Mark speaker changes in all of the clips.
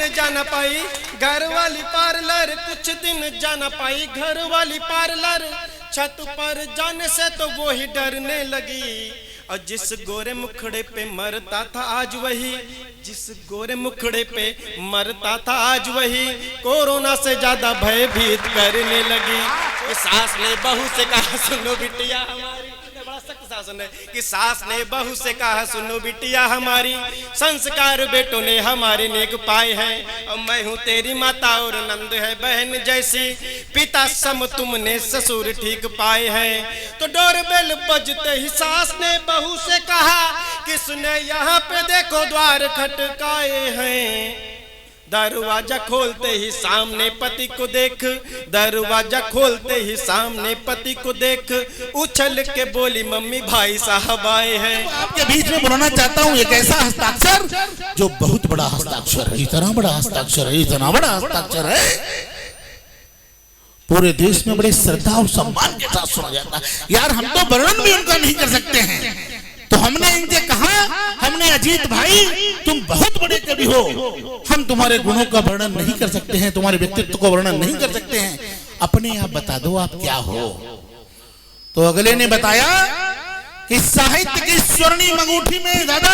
Speaker 1: दिन जाना पाई घर वाली पार्लर, कुछ दिन जाना पाई घर वाली पार्लर। छत पर जाने से तो वो ही डरने लगी, और जिस गोरे मुखड़े पे मरता था आज वही, जिस गोरे मुखड़े पे मरता था आज वही, कोरोना से ज्यादा भयभीत करने लगी। कि सास ने बहू से कहा सुनो बिटिया हमारी, बड़ा सख्त शासन है कि सास ने बहू से कहा सुनो बिटिया हमारी, संस्कार बेटों ने हमारे नेक पाए हैं, और मैं हूँ तेरी माता और नंद है बहन जैसी, पिता सम तुमने ससुर ठीक पाए हैं। तो डोरबेल बजते ही सास ने बहू से कहा किसने यहाँ पे देखो द्वार खटकाए हैं। दरवाजा खोलते ही सामने पति को देख, दरवाजा खोलते ही सामने पति को देख, उछल के बोली मम्मी भाई साहब आए हैं।
Speaker 2: आपके बीच में बुलाना चाहता हूँ एक ऐसा हस्ताक्षर जो बहुत बड़ा हस्ताक्षर है, इतना बड़ा हस्ताक्षर है, इतना बड़ा हस्ताक्षर है, पूरे देश में बड़े श्रद्धा और सम्मान के साथ सुना जाता है। यार हम तो वर्णन भी उनका नहीं कर सकते हैं, तो हमने इनसे कहा, हमने अजीत भाई तुम बहुत बड़े कवि हो, हम तुम्हारे गुणों का वर्णन नहीं कर सकते हैं, तुम्हारे व्यक्तित्व को वर्णन नहीं कर सकते हैं, अपने आप बता दो आप क्या हो। तो अगले ने बताया कि साहित्य की स्वर्णिम अंगूठी में, दादा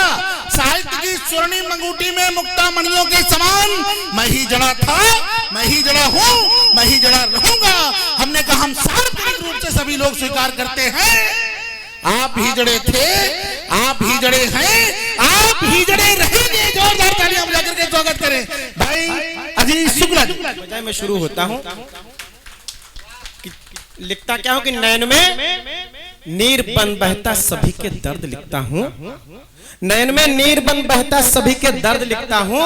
Speaker 2: साहित्य की स्वर्णिम अंगूठी में मुक्तामणियों के समान मैं ही जड़ा था, मैं ही जड़ा हूं, मैं ही जड़ा रहूंगा। हमने कहा हम सार्वजनिक रूप से सभी लोग स्वीकार करते हैं, आप ही जड़े थे, आप ही जड़े हैं, आप ही जड़े रहेंगे। जोरदार तालियां बजाकर के स्वागत करें भाई अजीत शुक्ला जी।
Speaker 1: मैं शुरू होता हूँ, लिखता क्या हूँ कि नैन में नीर बन बहता सभी के दर्द लिखता हूँ, नयन में नीर बन बहता सभी के दर्द लिखता हूँ,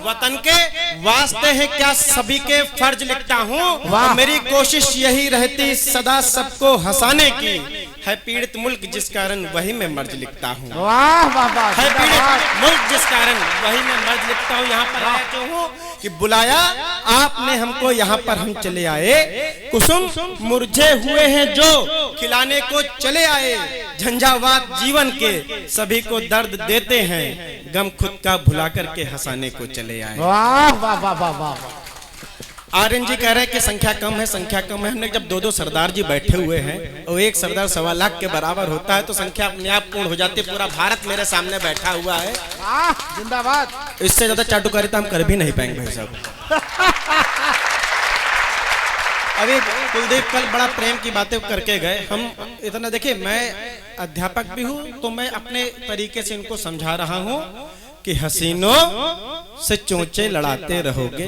Speaker 1: वतन के वास्ते है क्या सभी के फर्ज लिखता हूँ, मेरी कोशिश यही रहती सदा सबको हंसाने की, है पीड़ित मुल्क जिस कारण वही मैं मर्ज लिखता हूँ। है पीड़ित मुल्क जिस कारण वही मैं मर्ज लिखता हूँ। यहाँ पर आया क्यों हूँ कि बुलाया आपने हमको, यहाँ पर हम चले आए, कुसुम मुरझे हुए हैं जो खिलाने को चले आए, झंझावात जीवन के सभी को दर्द देते हैं, गम खुद का भुला करके हंसाने को चले आए।
Speaker 2: वाह वाह वाह वाह वाह।
Speaker 1: आर्यन जी कह रहे हैं कि संख्या कम है, संख्या कम है। हमने जब दो सरदार जी बैठे हुए हैं और एक सरदार 1.25 लाख के बराबर होता है तो संख्या अपने आप पूर्ण हो जाती है। पूरा भारत मेरे सामने बैठा हुआ है,
Speaker 2: जिंदाबाद।
Speaker 1: इससे ज्यादा चाटुकारिता हम कर भी नहीं पाएंगे भाई साहब। अभी कुलदीप कल बड़ा प्रेम की बातें करके गए, हम इतना देखिए, मैं अध्यापक भी हूँ तो मैं अपने तरीके से इनको समझा रहा हूँ कि हसीनों से चोंचे लड़ाते रहोगे।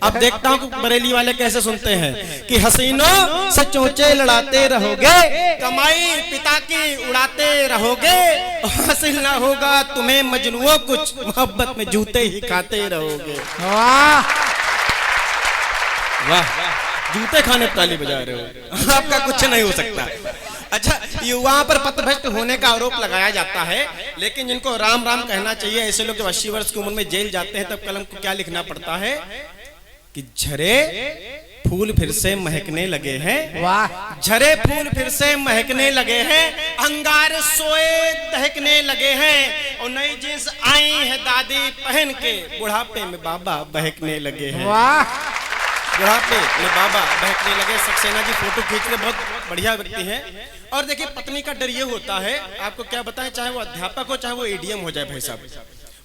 Speaker 1: अब देखता हूँ कि बरेली वाले कैसे सुनते हैं कि हसीनों से चोंचे लड़ाते रहोगे, कमाई पिता की उड़ाते रहोगे, हासिल ना होगा तुम्हें मजनुओं कुछ, मोहब्बत में जूते ही खाते रहोगे।
Speaker 2: वाह
Speaker 1: वाह, जूते खाने पर ताली बजा रहे हो, आपका कुछ नहीं हो सकता। अच्छा, युवाओं पर पथभ्रष्ट होने का आरोप लगाया जाता है, लेकिन जिनको राम राम कहना चाहिए, ऐसे लोग जब 80 वर्ष की उम्र में जेल जाते हैं तब कलम को क्या लिखना पड़ता है कि झरे फूल फिर से महकने लगे हैं।
Speaker 2: वाह।
Speaker 1: झरे फूल फिर से महकने लगे हैं, अंगार सोए दहकने लगे हैं, और नई जींस आई है दादी पहन के, बुढ़ापे में बाबा बहकने लगे हैं।
Speaker 2: वाह।
Speaker 1: बुढ़ापे में बाबा बहकने लगे। सक्सेना जी फोटो खींच रहे, बहुत बढ़िया व्यक्ति हैं। और देखिए, पत्नी का डर ये होता है, आपको क्या बताएं, चाहे वो अध्यापक हो चाहे वो एडीएम हो जाए भाई साहब,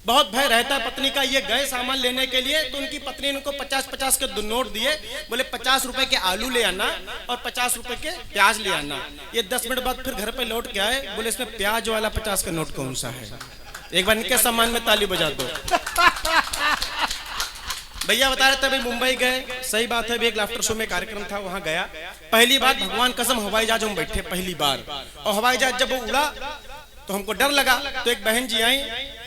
Speaker 1: बहुत भय रहता है पत्नी का। ये गए सामान लेने के लिए तो उनकी पत्नी ने उनको 50-50 के नोट दिए, बोले 50 रुपए के आलू ले आना और 50 रुपए के प्याज ले आना। ये 10 मिनट बाद फिर घर पे लौट के आए, बोले इसमें प्याज वाला 50 का नोट कौन सा है। एक बार इनके सामान में ताली बजा दो। भैया बता रहे थे भाई मुंबई गए, सही बात है, भी एक लाफ्टर शो में कार्यक्रम था, वहां गया, पहली बार भगवान कसम हवाई जहाज में बैठे पहली बार, और हवाई जहाज जब वो उड़ा तो हमको डर लगा। तो एक बहन जी आई,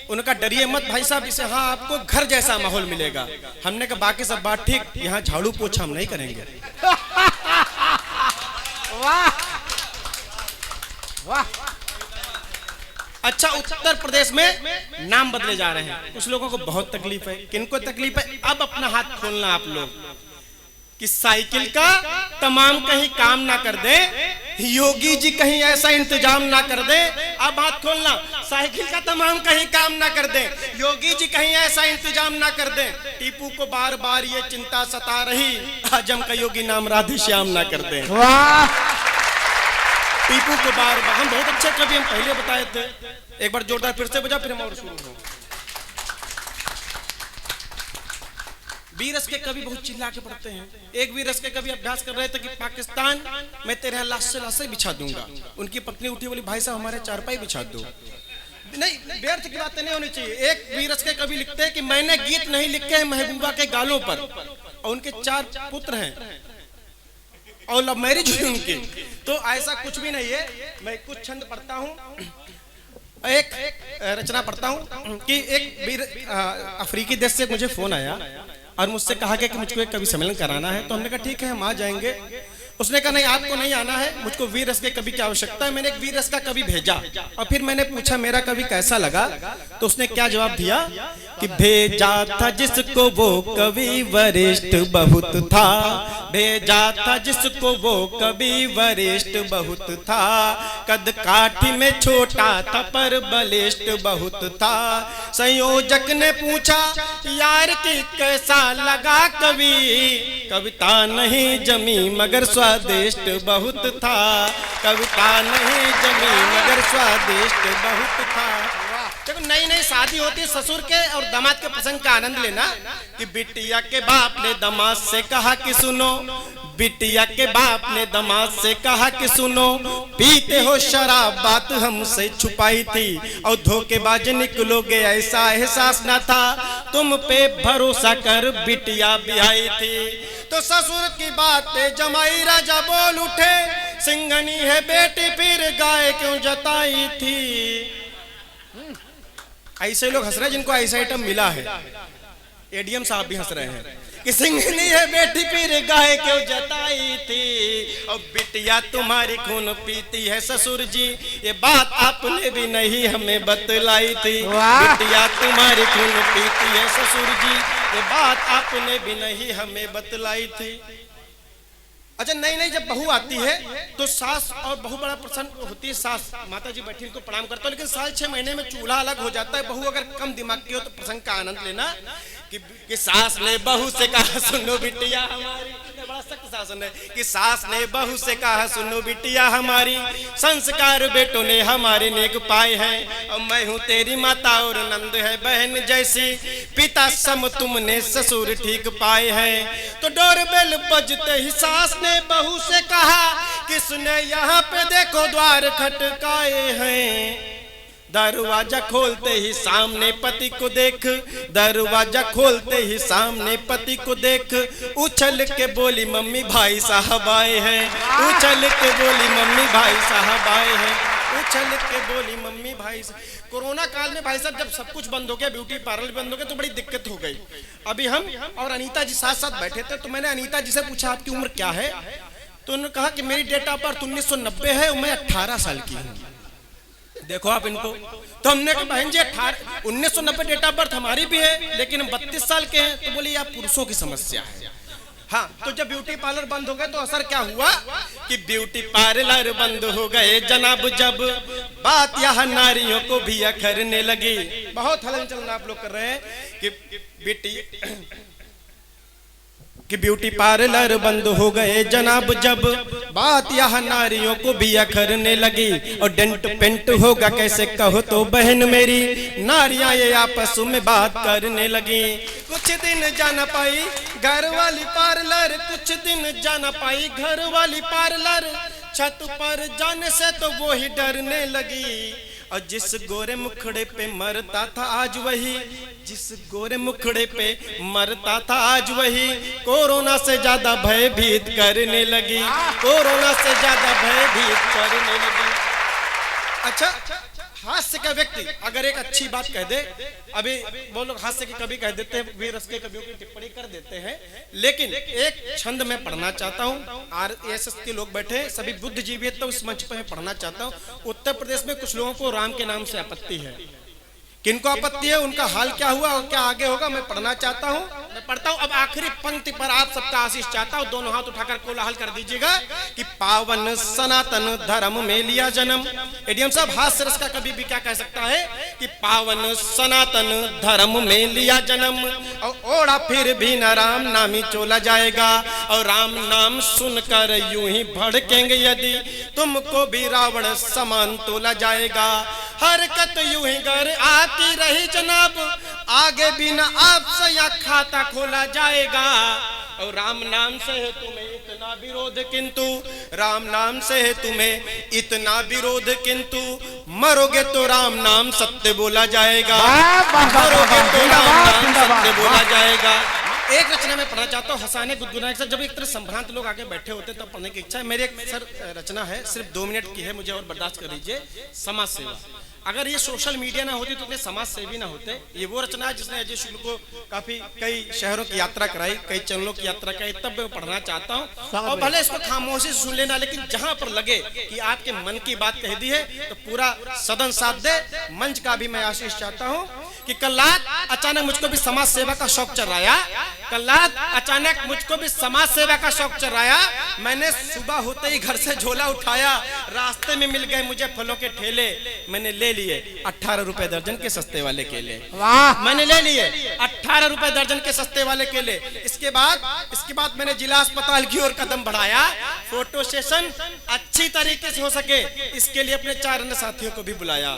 Speaker 1: उनका डरिए मत भाई साहब, इसे हाँ आपको घर जैसा माहौल मिलेगा। हमने कहा बाकी सब बात ठीक, यहाँ झाड़ू पोछा हम नहीं करेंगे।
Speaker 2: वाह वाह।
Speaker 1: अच्छा, उत्तर प्रदेश में नाम बदले जा रहे हैं, कुछ लोगों को बहुत तकलीफ है। किनको तकलीफ है? अब अपना हाथ खोलना आप लोग कि साइकिल का तमाम कहीं काम ना कर दे, योगी जी कहीं ऐसा इंतजाम ना कर दे, अब बात खोलना, साइकिल का तमाम कहीं काम ना कर दे, योगी जी कहीं ऐसा इंतजाम ना कर दे, टीपू को बार बार ये चिंता सता रही, आजम का योगी नाम राधे श्याम ना कर दे।
Speaker 2: वाह,
Speaker 1: टीपू को बार बार, हम बहुत अच्छे कवि हम पहले बताए थे, एक बार जोरदार फिर से बजा, फिर हम और शुरू हो। वीरस के कवि बहुत चिल्ला के पढ़ते हैं। एक वीरस के कवि अभ्यास कर रहे थे कि पाकिस्तान मैं तेरे यहाँ लाश से लाशें बिछा दूंगा, उनकी पत्नी उठी बोली भाई साहब हमारे चारपाई बिछा दो। नहीं, व्यर्थ की बातें नहीं होनी चाहिए। एक वीरस के कवि लिखते हैं कि मैंने गीत नहीं लिखे हैं महबूबा के गालों पर, और उनके 4 पुत्र हैं और लव मैरिज हुई उनकी, तो ऐसा कुछ भी नहीं है। मैं कुछ छंद पढ़ता हूँ, एक रचना पढ़ता हूँ कि एक अफ्रीकी देश से मुझे फोन आया और मुझसे कहा कि मुझको एक कवि सम्मेलन कराना है, तो हमने कहा ठीक है हम आ जाएंगे। उसने कहा नहीं आपको नहीं आना है, मुझको वीर रस के कवि की आवश्यकता है। मैंने एक वीर रस का कवि भेजा और फिर मैंने पूछा मेरा कवि कैसा लगा, तो उसने क्या जवाब दिया कि भेजा था जिसको वो कवि वरिष्ठ बहुत था, भेजा था जिसको वो कवि वरिष्ठ बहुत था, कद काठी में छोटा था पर बलिष्ठ बहुत था। संयोजक ने पूछा यार की कैसा लगा कवि, कविता नहीं जमी मगर स्वादिष्ट बहुत था, कविता नहीं जमी मगर स्वादिष्ट बहुत था। देखो नई नई शादी होती है, ससुर के और दामाद के प्रसंग का आनंद लेना कि बिटिया के बाप ने दामाद से कहा कि सुनो, बिटिया के बाप ने दामाद से कहा कि सुनो, पीते हो शराब बात हमसे छुपाई थी और धोखेबाज निकलोगे ऐसा एहसास न था, तुम पे भरोसा कर बिटिया ब्याई थी। तो ससुर की बात पे जमाई राजा बोल उठे, सिंघनी है बेटी फिर गाय क्यों जताई थी। ऐसे लोग हंस रहे हैं जिनको ऐसा आइटम मिला है, एडीएम साहब भी हंस रहे हैं कि सिंघनी है बेटी फिर गाय क्यों जताई थी, और बिटिया तुम्हारी खून पीती है ससुर जी, ये बात आपने भी नहीं हमें बतलाई थी। बिटिया तुम्हारी खून पीती है ससुर जी, ये बात आपने भी नहीं हमें बतलाई थी। अच्छा नई नई जब बहू आती है तो सास और बहू बड़ा प्रसन्न होती है। सास माता जी बैठी उनको प्रणाम करता है, लेकिन 6 महीने में चूल्हा अलग हो जाता है। बहू अगर कम दिमाग की हो तो प्रसंग का आनंद लेना कि सास ने बहू से कहा सुनो बिटिया हमारी, बड़ा सख्त शासन है कि सास ने बहू से कहा सुनो बिटिया हमारी, संस्कार बेटों ने हमारे नेक पाए हैं, और मैं हूँ तेरी माता और नंद है बहन जैसी, पिता सम तुमने ससुर ठीक पाए हैं। तो डोरबेल बजते ही सास ने बहू से कहा किसने यहाँ पे देखो द्वार खटकाए हैं। दरवाजा खोलते ही सामने पति को देख, दरवाजा खोलते ही सामने पति को देख, उछल के बोली मम्मी भाई साहब आए हैं, उछल के बोली मम्मी भाई साहब आए हैं, उछल के बोली मम्मी भाई। कोरोना काल में भाई साहब जब सब कुछ बंद हो गया, ब्यूटी पार्लर बंद हो गया, तो बड़ी दिक्कत हो गई। अभी हम और अनीता जी साथ साथ बैठे थे, तो मैंने अनीता जी से पूछा आपकी उम्र क्या है, तो उन्होंने कहा कि मेरी डेट ऑफ बर्थ 1990 है और मैं 18 साल की हूँ। देखो आप इनको, तो हमने कहा बहन जी 1990 डेट ऑफ बर्थ हमारी भी है, लेकिन हम 32 साल के हैं। तो बोली आप पुरुषों की समस्या है। हाँ, तो जब ब्यूटी पार्लर बंद हो गए तो असर क्या हुआ कि ब्यूटी पार्लर बंद हो गए जनाब, जब बात यहाँ नारियों को भी अखरने लगी। बहुत हलन चलन आप लोग कर रहे हैं कि ब्यूटी पार्लर बंद हो गए जनाब, जब बात यहाँ नारियों को भी अखरने लगी, और डेंट पेंट होगा कैसे कहो तो बहन मेरी, नारियां ये आपस में बात करने लगी। कुछ दिन जाना पाई घर वाली पार्लर, कुछ दिन जाना पाई घर वाली पार्लर, छत पर जाने से तो वो ही डरने लगी, और जिस गोरे मुखड़े पे मरता था आज वही, जिस गोरे मुखड़े पे मरता था आज वही, कोरोना से ज्यादा भयभीत करने लगी, कोरोना से ज्यादा भयभीत करने लगी। अच्छा, हास्य का व्यक्ति अगर एक अच्छी बात कह दे, अभी वो लोग हास्य के कवि कह देते हैं, वीर रस के कवियों की टिप्पणी कर देते हैं, लेकिन एक छंद मैं पढ़ना चाहता हूँ। आरएसएस के लोग बैठे सभी बुद्धिजीवी तो उस मंच पर मैं पढ़ना चाहता हूँ। उत्तर प्रदेश में कुछ लोगों को राम के नाम से आपत्ति है, किनको आपत्ति है, उनका हाल क्या हुआ और क्या आगे होगा मैं पढ़ना चाहता हूँ। मैं पढ़ता हूँ। अब आखिरी पंक्ति पर आप सबका आशीष चाहता हूँ, दोनों हाथ उठाकर कोलाहल कर दीजिएगा कि पावन सनातन धर्म में लिया जन्म। एडीएम साहब, हास्य रस का कभी भी क्या कह सकता है कि पावन सनातन धर्म में लिया जन्म, और ओढ़ा फिर भी न राम नाम ही चोला जाएगा, और राम नाम सुनकर यूं ही भड़केंगे यदि तुमको भी रावण समान तोला जाएगा। हरकत यूं ही घर आती रही जनाब, आगे भी न आपसे या खाता खोला जाएगा, और राम नाम से है तुम्हें इतना विरोध किंतु, राम नाम से है तुम्हें इतना विरोध किंतु, मरोगे तो राम नाम सत्य बोला जाएगा, मरोगे तो राम नाम सत्य बोला जाएगा। एक रचना में पढ़ना चाहता हूँ, हंसाने गुदगुनाने से जब एक तरह संभ्रांत लोग आगे बैठे होते हैं तब पढ़ने की इच्छा है। मेरी एक सर रचना है, सिर्फ 2 मिनट की है, मुझे और बर्दाश्त कर लीजिए। समाज सेवा। अगर ये सोशल मीडिया ना होती तो इतने समाज सेवी ना होते। ये वो रचना है जिसने अजय शुक्ल को काफी कई शहरों की यात्रा कराई, कई चैनलों की यात्रा कराई, तब मैं पढ़ना चाहता हूँ। और भले इसको खामोशी से सुन लेना, लेकिन जहां पर लगे कि आपके मन की बात कह दी है तो पूरा सदन साथ दे। मंच का भी मैं आशीष चाहता हूँ कि कल रात अचानक मुझको भी समाज सेवा का शौक चढ़ाया, कल रात अचानक मुझको भी समाज सेवा का शौक चढ़ाया। मैंने सुबह होते ही घर से झोला उठाया, रास्ते में मिल गए मुझे फलों के ठेले, मैंने ले लिए 18 रुपए दर्जन के सस्ते वाले केले। मैंने ले लिए 18 रुपए दर्जन के सस्ते वाले केले। इसके बाद मैंने जिला अस्पताल की ओर कदम बढ़ाया। फोटो सेशन अच्छी तरीके से हो सके इसके लिए अपने 4 अन्य साथियों को भी बुलाया,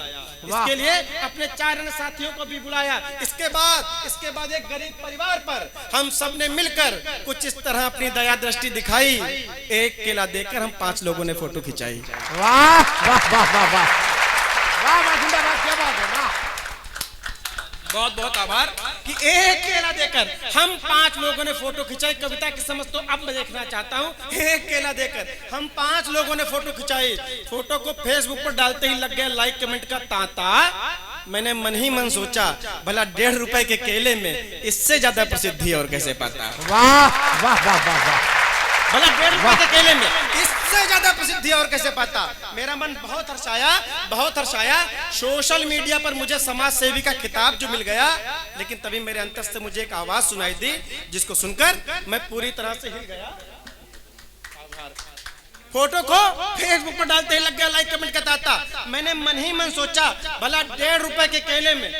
Speaker 1: इसके लिए अपने 4 अन्य साथियों को भी बुलाया। इसके बाद एक गरीब परिवार पर हम सब ने मिलकर कुछ इस तरह अपनी दया दृष्टि दिखाई। एक केला देकर हम 5 लोगों ने फोटो खिंचाई।
Speaker 3: वाह वाह वाह वाह वाह वाह, जिंदाबाद, क्या बात है, वाह।
Speaker 1: बहुत बहुत आभार कि एक केला देकर हम 5 लोगों ने फोटो खिंचाई। कविता की समझ तो अब मैं देखना चाहता हूँ। एक केला देकर हम 5 लोगों ने फोटो खिंचाई। फोटो को फेसबुक पर डालते ही लग गया लाइक कमेंट का तांता। मैंने मन ही मन सोचा, भला 1.5 रुपए के केले में इससे ज्यादा प्रसिद्धि और कैसे पाता।
Speaker 3: वाह वाह वाह वाह वाह,
Speaker 1: भला 1.5 रुपए के केले में इससे ज्यादा प्रसिद्धि और कैसे पाता। मेरा मन बहुत हर्षाया। सोशल मीडिया पर मुझे समाज सेवी का खिताब जो मिल गया, लेकिन तभी मेरे अंतस से मुझे एक आवाज सुनाई दी जिसको सुनकर मैं पूरी तरह से हिल गया। फोटो को फेसबुक पर डालते ही लग गया लाइक कमेंट का तांता। मैंने मन ही मन सोचा, भला 1.5 रुपए के केले में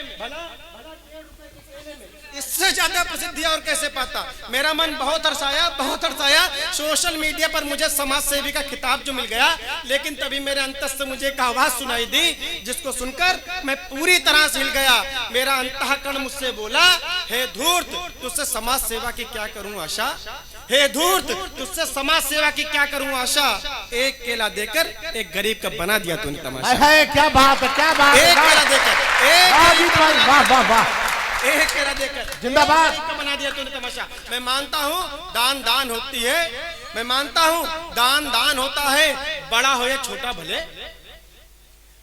Speaker 1: इससे ज्यादा प्रसिद्धि और कैसे पाता। मेरा मन बहुत हर्षाया। सोशल मीडिया पर मुझे समाज सेवी का खिताब जो मिल गया, लेकिन तभी मेरे अंतस से मुझे एक आवाज सुनाई दी जिसको सुनकर मैं पूरी तरह से हिल गया। मेरा अंतःकरण मुझसे बोला, हे धूर्त, तुझसे समाज सेवा की क्या करूं आशा, हे धूर्त, तुझसे समाज सेवा की क्या करूं आशा। एक केला देकर एक गरीब का बना दिया तूने तमाशा।
Speaker 3: क्या बात है, क्या बात है,
Speaker 1: एक केला देकर
Speaker 3: वाह वाह वाह,
Speaker 1: एक केला देकर
Speaker 3: जिंदाबाद,
Speaker 1: बना दिया तूने तमाशा। मैं मानता हूँ दान होती है, मैं मानता हूँ दान होता है, बड़ा हो या छोटा भले।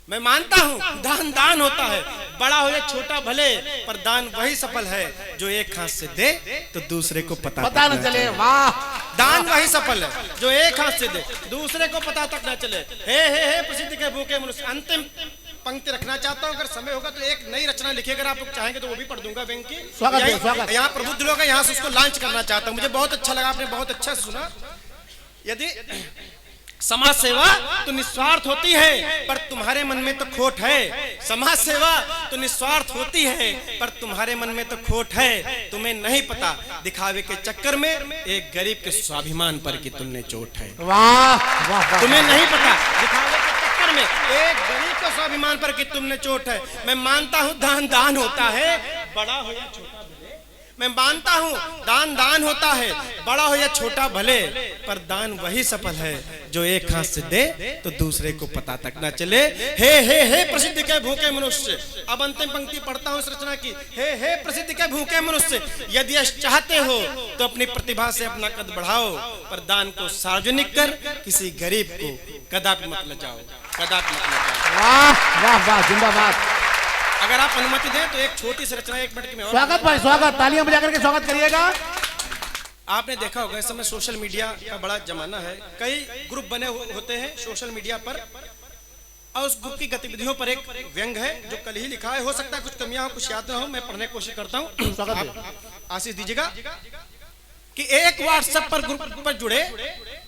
Speaker 1: मैं मानता हूँ दान होता है, बड़ा हो या छोटा भले, पर दान वही सफल है जो एक हाथ से दे तो दूसरे को पता न चले।
Speaker 3: वाह,
Speaker 1: दान वही सफल है जो एक हाथ से दे दूसरे को पता तक न चले। हे प्रसिद्धि के भूखे मनुष्य। अंतिम पंक्ति रखना चाहता हूँ, अगर समय होगा तो एक नई रचना लिखी, अगर आप लोग चाहेंगे तो वो भी पढ़ दूंगा। बैंक की
Speaker 3: स्वागत।
Speaker 1: यहाँ प्रबुद्ध लोग हैं, यहाँ से उसको लॉन्च करना चाहता हूँ। मुझे बहुत अच्छा लगा, आपने बहुत अच्छा से सुना। यदि समाज सेवा तो निस्वार्थ होती है पर तुम्हारे मन में तो खोट है, समाज सेवा तो निस्वार्थ होती है पर तुम्हारे मन में तो खोट है। तुम्हें नहीं पता दिखावे के चक्कर में एक गरीब के स्वाभिमान पर की तुमने चोट है।
Speaker 3: वाह वाह,
Speaker 1: तुम्हें नहीं पता दिखावे के चक्कर में एक गरीब के स्वाभिमान पर की तुमने चोट है। मैं मानता हूँ दान होता है, बड़ा हो या छोटा भले। मैं मानता हूँ दान होता है, बड़ा हो या छोटा भले, पर दान वही सफल है जो एक हाथ से दे तो दूसरे को पता तक ना चले। हे प्रसिद्धि के भूखे मनुष्य। अब अंतिम पंक्ति पढ़ता हूँ इस रचना की। हे प्रसिद्धि के भूखे मनुष्य, यदि यश चाहते हो तो अपनी प्रतिभा से अपना कद बढ़ाओ, पर दान को सार्वजनिक कर किसी गरीब को कदापि मत लजाओ, कदापि मत लजाओ।
Speaker 3: वाह वाह वाह, जिंदाबाद।
Speaker 1: अगर आप अनुमति दें तो एक छोटी सी रचना 1 मिनट की मैं।
Speaker 3: स्वागत भाई, स्वागत, तालियां बजा करके स्वागत करिएगा।
Speaker 1: आपने देखा होगा इस समय सोशल मीडिया का बड़ा जमाना है, कई ग्रुप बने होते हैं सोशल मीडिया पर। और उस ग्रुप की गतिविधियों पर एक व्यंग है जो कल ही लिखा है। हो सकता है कुछ कमियां हो, कुछ याद ना हो, मैं पढ़ने की कोशिश करता हूं। आप आशीष दीजिएगा कि एक व्हाट्सएप पर ग्रुप पर जुड़े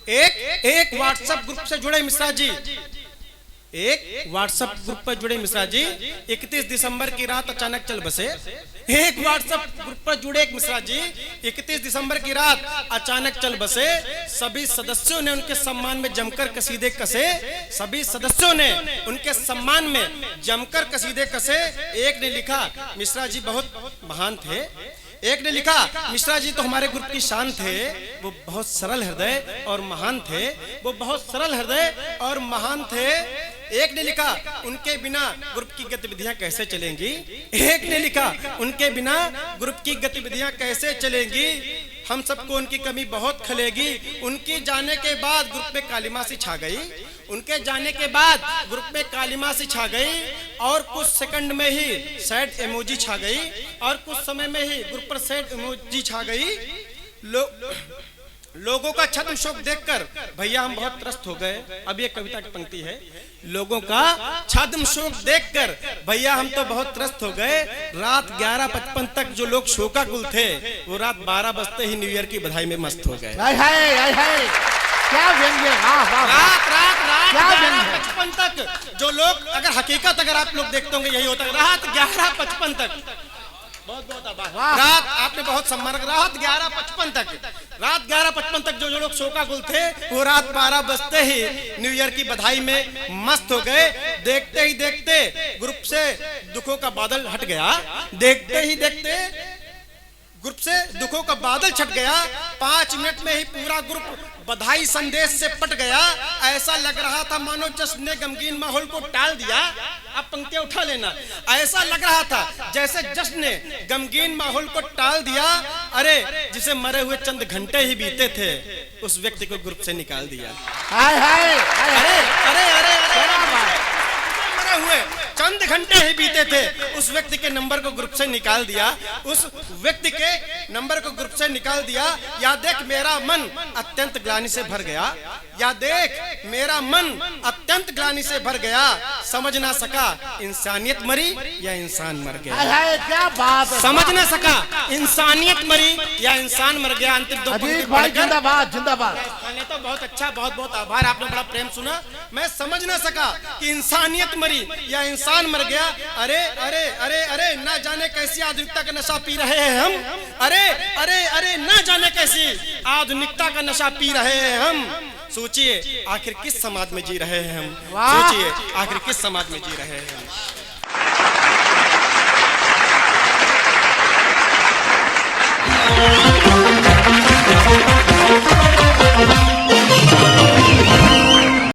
Speaker 1: एक व्हाट्सएप ग्रुप से जुड़े मिश्रा जी, एक व्हाट्सएप ग्रुप पर जुड़े मिश्रा जी 31 दिसंबर की रात अचानक चल बसे। एक व्हाट्सएप ग्रुप पर जुड़े एक मिश्रा जी 31 दिसंबर की रात अचानक चल बसे। सभी सदस्यों ने उनके सम्मान में जमकर कसीदे कसे। सभी सदस्यों ने उनके सम्मान में जमकर कसीदे कसे। एक ने लिखा मिश्रा जी बहुत महान थे। एक ने लिखा मिश्रा जी तो हमारे ग्रुप की शान थे, वो बहुत सरल हृदय और महान थे, वो बहुत सरल हृदय और महान थे। एक ने लिखा उनके बिना ग्रुप की गतिविधियां कैसे चलेंगी। एक ने लिखा उनके बिना ग्रुप की गतिविधियां कैसे चलेंगी, हम सबको उनकी कमी बहुत खलेगी। उनके जाने के बाद ग्रुप में कालीमासी छा गई। उनके जाने के बाद ग्रुप में कालीमासी छा गई और कुछ सेकंड में ही सैड इमोजी छा गई और कुछ समय में ही ग्रुप पर सैड इमोजी छा गई। लोगों का छद्म शोक देखकर भैया हम बहुत त्रस्त हो गए। अब ये कविता की पंक्ति है। लोगों का छद्म शोक देखकर भैया हम तो बहुत त्रस्त हो गए। रात 11:55 तक जो लोग शोकाकुल थे वो रात 12 बजते ही न्यू ईयर की बधाई में मस्त हो गए।
Speaker 3: क्या व्यंग्य,
Speaker 1: रात 11:55 तक जो लोग, अगर हकीकत अगर आप लोग देखते होंगे यही होता है। रात 11:55 तक, बहुत आभार, रात आपने बहुत सम्मान। रात 11:55 तक जो लोग शोकाकुल थे वो रात 12 बजते ही न्यू ईयर की बधाई में मस्त हो गए। देखते ही देखते ग्रुप से दुखों का बादल हट गया। देखते ही देखते ग्रुप से दुखों का बादल छट गया। 5 मिनट में ही पूरा ग्रुप बधाई संदेश से पट गया। ऐसा लग रहा था मानो जश्न ने गमगीन माहौल को टाल दिया। अब पंक्तियां उठा लेना। ऐसा लग रहा था जैसे जश्न ने गमगीन माहौल को टाल दिया। अरे जिसे मरे हुए चंद घंटे ही बीते थे उस व्यक्ति को ग्रुप से निकाल दिया। अरे अरे अरे मरे हुए चंद घंटे ही बीते थे उस व्यक्ति के नंबर को ग्रुप से निकाल दिया। उस व्यक्ति के नंबर को ग्रुप से निकाल दिया। या देख मेरा मन अत्यंत ग्लानि से भर गया। या देख मेरा मन अत्यंत ग्लानि से भर गया। समझ ना सका इंसानियत मरी या इंसान मर गया।
Speaker 3: क्या बात है।
Speaker 1: समझ ना सका इंसानियत मरी या इंसान मर गया। अंतिम दो
Speaker 3: अजीत भाई जिंदाबाद जिंदाबाद।
Speaker 1: तो बहुत अच्छा, बहुत बहुत आभार, आपने बड़ा प्रेम सुना। मैं समझ ना सका कि इंसानियत मरी या इंसान मर गया। अरे अरे अरे अरे ना जाने कैसी आधुनिकता का नशा पी रहे हैं हम। अरे अरे अरे ना जाने कैसी आधुनिकता का नशा पी रहे हैं हम। सोचिए आखिर किस समाज में जी रहे हैं हम। सोचिए आखिर किस समाज में जी रहे हैं हम।